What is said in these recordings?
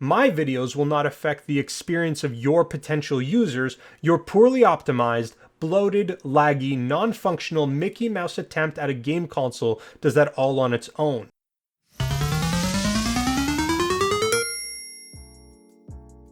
My videos will not affect the experience of your potential users. Your poorly optimized, bloated, laggy, non-functional Mickey Mouse attempt at a game console does that all on its own.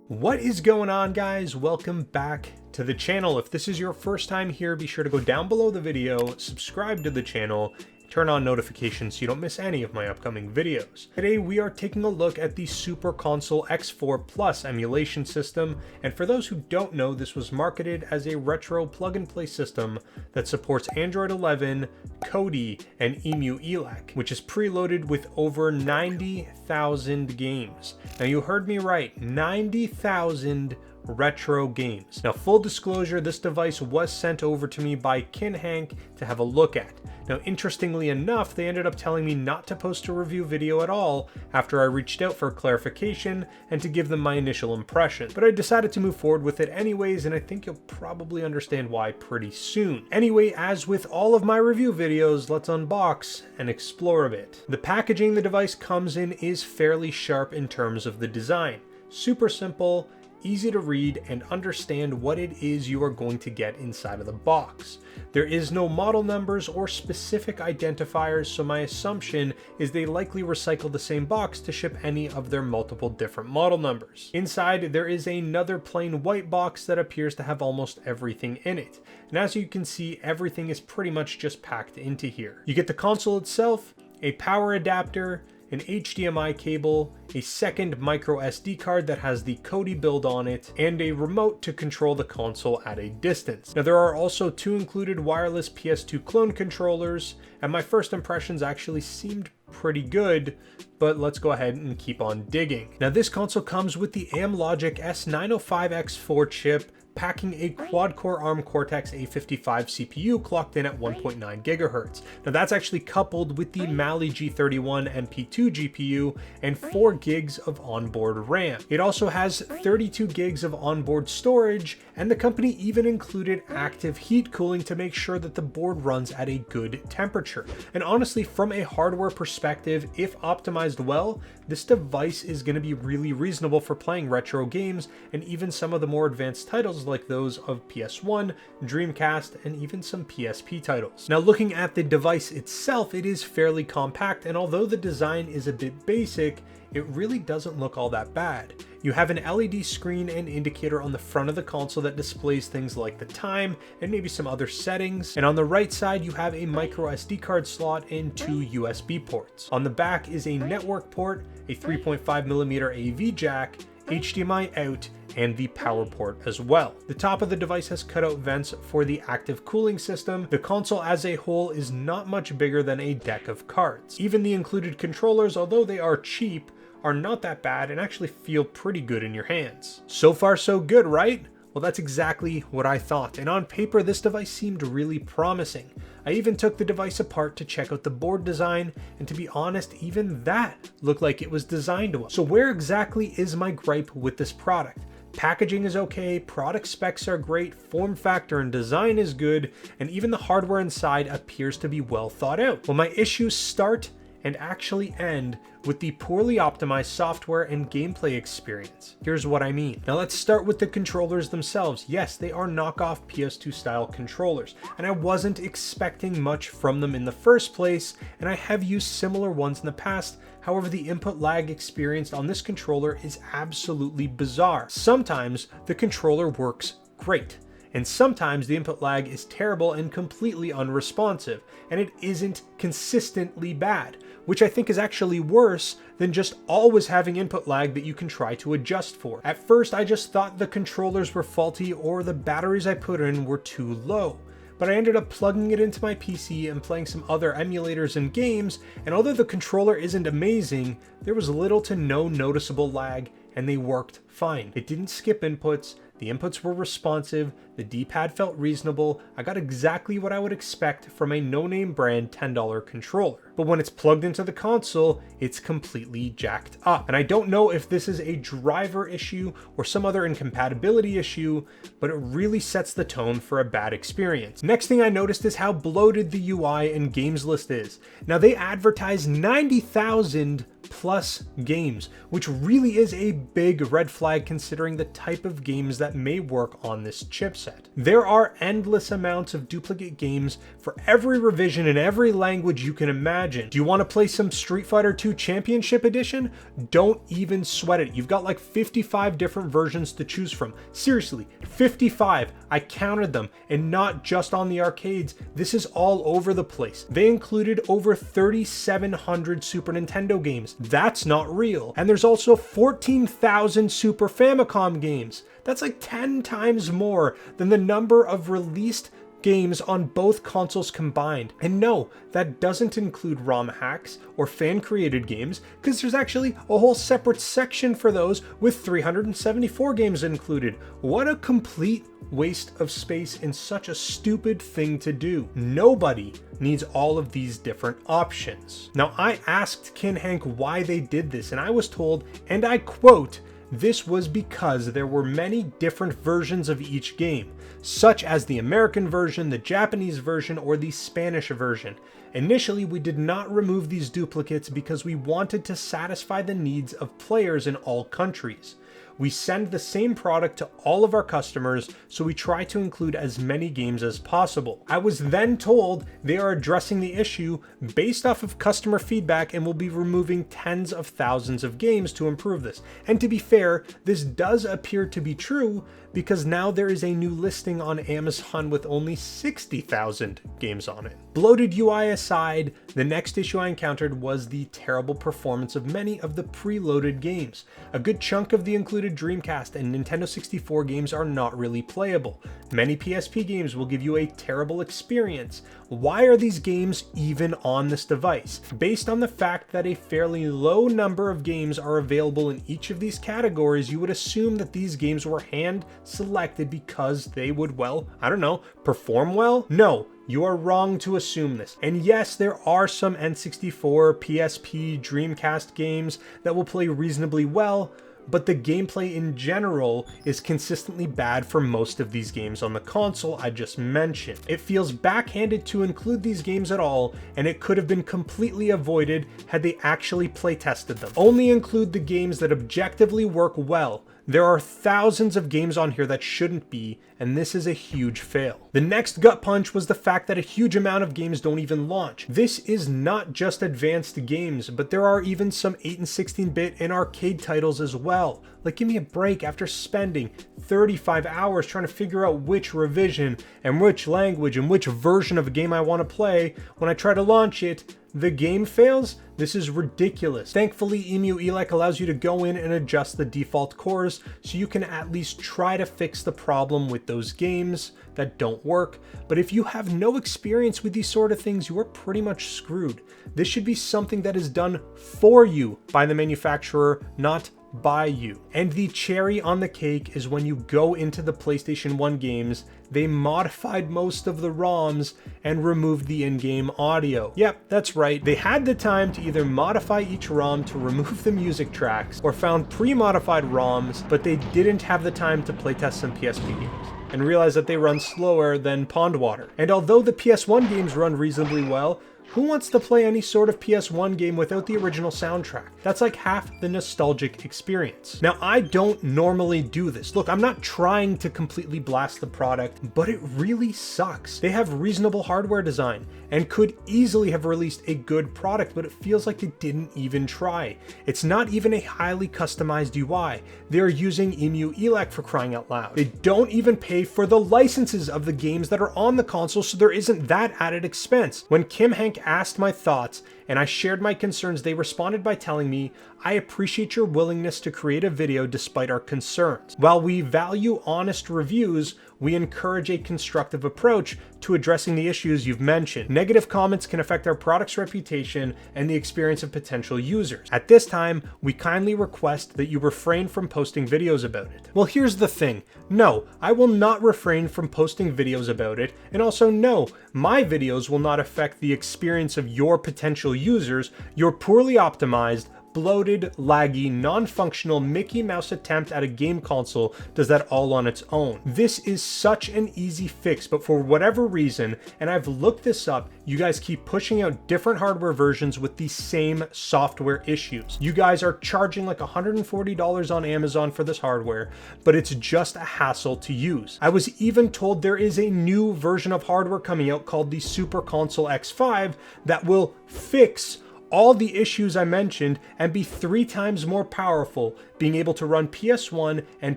What is going on, guys? Welcome back to the channel. If this is your first time here, be sure to go down below the video, subscribe to the channel, turn on notifications so you don't miss any of my upcoming videos. Today we are taking a look at the Super Console X4 Plus emulation system, and for those who don't know, this was marketed as a retro plug-and-play system that supports Android 11, Kodi, and EMU ELAC, which is preloaded with over 90,000 games. Now you heard me right, 90,000 retro games. Now, full disclosure, this device was sent over to me by KinHank to have a look at. Now, interestingly enough, they ended up telling me not to post a review video at all after I reached out for clarification and to give them my initial impression. But I decided to move forward with it anyways, and I think you'll probably understand why pretty soon. Anyway, as with all of my review videos, let's unbox and explore a bit. The packaging the device comes in is fairly sharp in terms of the design. Super simple, easy to read and understand what it is you are going to get inside of the box. There is no model numbers or specific identifiers, so my assumption is they likely recycle the same box to ship any of their multiple different model numbers. Inside, there is another plain white box that appears to have almost everything in it. And as you can see, everything is pretty much just packed into here. You get the console itself, a power adapter, an HDMI cable, a second micro SD card that has the Kodi build on it, and a remote to control the console at a distance. Now, there are also two included wireless PS2 clone controllers, and my first impressions actually seemed pretty good, but let's go ahead and keep on digging. Now, this console comes with the Amlogic S905X4 chip, packing a quad-core ARM Cortex-A55 CPU clocked in at 1.9 GHz. Now, that's actually coupled with the Mali G31 MP2 GPU and 4 gigs of onboard RAM. It also has 32 gigs of onboard storage, and the company even included active heat cooling to make sure that the board runs at a good temperature. And honestly, from a hardware perspective, if optimized well, this device is going to be really reasonable for playing retro games and even some of the more advanced titles like those of PS1, Dreamcast, and even some PSP titles. Now, looking at the device itself, it is fairly compact, and although the design is a bit basic, it really doesn't look all that bad. You have an LED screen and indicator on the front of the console that displays things like the time and maybe some other settings. And on the right side, you have a micro SD card slot and two USB ports. On the back is a network port, a 3.5mm AV jack, HDMI out, and the power port as well. The top of the device has cutout vents for the active cooling system. The console as a whole is not much bigger than a deck of cards. Even the included controllers, although they are cheap, are not that bad and actually feel pretty good in your hands. So far so good, right? Well, that's exactly what I thought, and on paper this device seemed really promising. I even took the device apart to check out the board design, and to be honest, even that looked like it was designed well. So where exactly is my gripe with this product? Packaging is okay, product specs are great, form factor and design is good, and even the hardware inside appears to be well thought out. Well, my issues start and actually end with the poorly optimized software and gameplay experience. Here's what I mean. Now let's start with the controllers themselves. Yes, they are knockoff PS2 style controllers, and I wasn't expecting much from them in the first place, and I have used similar ones in the past. However, the input lag experienced on this controller is absolutely bizarre. Sometimes the controller works great, and sometimes the input lag is terrible and completely unresponsive, and it isn't consistently bad, which I think is actually worse than just always having input lag that you can try to adjust for. At first, I just thought the controllers were faulty or the batteries I put in were too low, but I ended up plugging it into my PC and playing some other emulators and games, and although the controller isn't amazing, there was little to no noticeable lag, and they worked fine. It didn't skip inputs, the inputs were responsive, the D-pad felt reasonable. I got exactly what I would expect from a no-name brand $10 controller. but when it's plugged into the console, it's completely jacked up. And I don't know if this is a driver issue or some other incompatibility issue, but it really sets the tone for a bad experience. Next thing I noticed is how bloated the UI and games list is. Now they advertise 90,000 plus games, which really is a big red flag considering the type of games that may work on this chipset. There are endless amounts of duplicate games for every revision in every language you can imagine. Do you want to play some Street Fighter 2 Championship Edition? Don't even sweat it. You've got like 55 different versions to choose from. Seriously, 55. I counted them, and not just on the arcades. This is all over the place. They included over 3,700 Super Nintendo games. That's not real. And there's also 14,000 Super Famicom games. That's like 10 times more than the number of released games on both consoles combined. And no, that doesn't include ROM hacks or fan-created games, because there's actually a whole separate section for those with 374 games included. What a complete waste of space and such a stupid thing to do. Nobody needs all of these different options. Now, I asked KinHank why they did this, and I was told, and I quote, "This was because there were many different versions of each game, such as the American version, the Japanese version, or the Spanish version. Initially, we did not remove these duplicates because we wanted to satisfy the needs of players in all countries. We send the same product to all of our customers, so we try to include as many games as possible." I was then told they are addressing the issue based off of customer feedback and will be removing tens of thousands of games to improve this. And to be fair, this does appear to be true because now there is a new listing on Amazon with only 60,000 games on it. Bloated UI aside, the next issue I encountered was the terrible performance of many of the preloaded games. A good chunk of the included Dreamcast and Nintendo 64 games are not really playable. Many PSP games will give you a terrible experience. Why are these games even on this device? Based on the fact that a fairly low number of games are available in each of these categories, you would assume that these games were hand selected because they would, well, I don't know, perform well? No. You are wrong to assume this. And yes, there are some N64, PSP, Dreamcast games that will play reasonably well, but the gameplay in general is consistently bad for most of these games on the console I just mentioned. It feels backhanded to include these games at all, and it could have been completely avoided had they actually play tested them. Only include the games that objectively work well. There are thousands of games on here that shouldn't be, and this is a huge fail. The next gut punch was the fact that a huge amount of games don't even launch. This is not just advanced games, but there are even some 8 and 16-bit and arcade titles as well. Like, give me a break after spending 35 hours trying to figure out which revision and which language and which version of a game I want to play. When I try to launch it, the game fails? This is ridiculous. Thankfully, EmuElec allows you to go in and adjust the default cores so you can at least try to fix the problem with those games that don't work. But if you have no experience with these sort of things, you are pretty much screwed. This should be something that is done for you by the manufacturer, not by you. And the cherry on the cake is when you go into the PlayStation 1 games, they modified most of the ROMs and removed the in-game audio. Yep, that's right. They had the time to either modify each ROM to remove the music tracks or found pre-modified ROMs, but they didn't have the time to playtest some PSP games and realize that they run slower than pond water. And although the PS1 games run reasonably well, who wants to play any sort of PS1 game without the original soundtrack? That's like half the nostalgic experience. Now, I don't normally do this. Look, I'm not trying to completely blast the product, but it really sucks. They have reasonable hardware design and could easily have released a good product, but it feels like they didn't even try. It's not even a highly customized UI. They're using EmuElec for crying out loud. They don't even pay for the licenses of the games that are on the console, so there isn't that added expense. When KinHank asked my thoughts and I shared my concerns, they responded by telling me, "I appreciate your willingness to create a video despite our concerns. While we value honest reviews, we encourage a constructive approach to addressing the issues you've mentioned. Negative comments can affect our product's reputation and the experience of potential users. At this time, we kindly request that you refrain from posting videos about it. Well, here's the thing. No, I will not refrain from posting videos about it, and also no, my videos will not affect the experience of your potential users. Your poorly optimized, bloated, laggy, non-functional Mickey Mouse attempt at a game console does that all on its own. This is such an easy fix, but for whatever reason, and I've looked this up, you guys keep pushing out different hardware versions with the same software issues. You guys are charging like $140 on Amazon for this hardware, but it's just a hassle to use. I was even told there is a new version of hardware coming out called the Super Console X5 that will fix all the issues I mentioned and be 3 times more powerful, being able to run PS1 and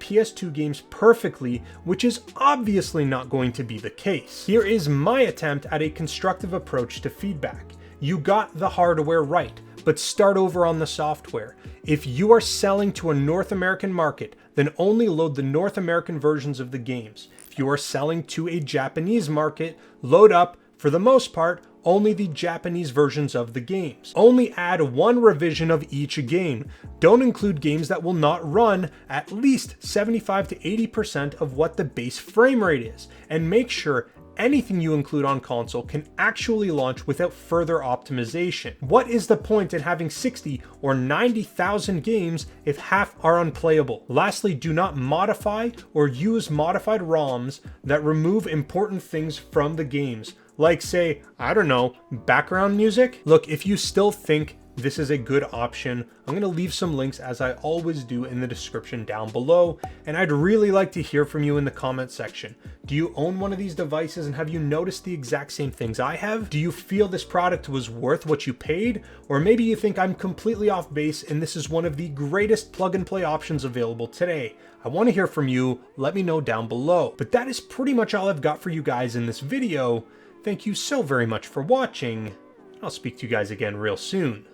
PS2 games perfectly, which is obviously not going to be the case. Here is my attempt at a constructive approach to feedback. You got the hardware right, but start over on the software. If you are selling to a North American market, then only load the North American versions of the games. If you are selling to a Japanese market, load up, for the most part, only the Japanese versions of the games. Only add 1 revision of each game. Don't include games that will not run at least 75 to 80% of what the base frame rate is. And make sure anything you include on console can actually launch without further optimization. What is the point in having 60 or 90,000 games if half are unplayable? Lastly, do not modify or use modified ROMs that remove important things from the games. Like say, I don't know, background music? Look, if you still think this is a good option, I'm gonna leave some links as I always do in the description down below, and I'd really like to hear from you in the comment section. Do you own one of these devices and have you noticed the exact same things I have? Do you feel this product was worth what you paid? Or maybe you think I'm completely off base and this is one of the greatest plug and play options available today. I wanna hear from you, let me know down below. But that is pretty much all I've got for you guys in this video. Thank you so very much for watching. I'll speak to you guys again real soon.